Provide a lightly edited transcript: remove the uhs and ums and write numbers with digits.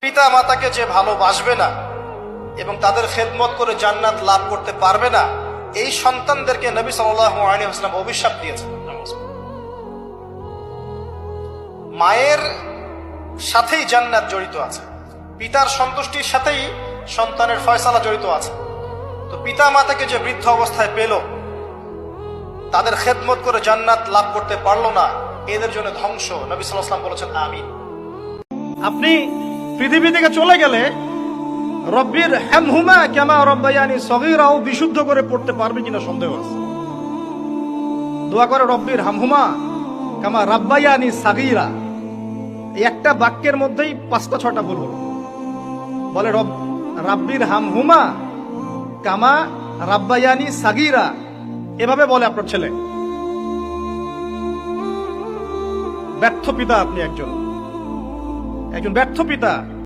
পিতা মাতাকে যে ভালোবাসবে না এবং তাদের খেদমত করে জান্নাত লাভ করতে পারবে না, এই সন্তানদেরকে নবী সাল্লাল্লাহু আলাইহি ওয়াসাল্লাম অভিশাপ দিয়েছেন। মায়ের সাথেই জান্নাত জড়িত আছে, পিতার সন্তুষ্টির সাথেই সন্তানের ফয়সালা জড়িত আছে। তো পিতা মাতাকে যে বৃদ্ধ অবস্থায় পেল, তাদের খেদমত করে জান্নাত লাভ করতে পারলো না, এদের জন্য ধ্বংস। নবী সাল্লাল্লাহু আলাইহি ওয়াসাল্লাম বলেছেন আমিন। আপনি পৃথিবী থেকে চলে গেলে রব্বির হামহুমা কামা রব্বায়ানি সগীরাও বিশুদ্ধ করে পড়তে পারবে কিনা সন্দেহ আছে। দোয়া করে রব্বির হামহুমা কামা রাব্বায়ানি সাগীরা, এই একটা বাক্যের মধ্যেই 5টা 6টা ভুল হলো। বলে রাব্বির হামহুমা কামা রাব্বায়ানি সাগীরা, এভাবে বলে আপনার ছেলে। ব্যর্থ পিতা আপনি, একজন ব্যর্থ পিতা।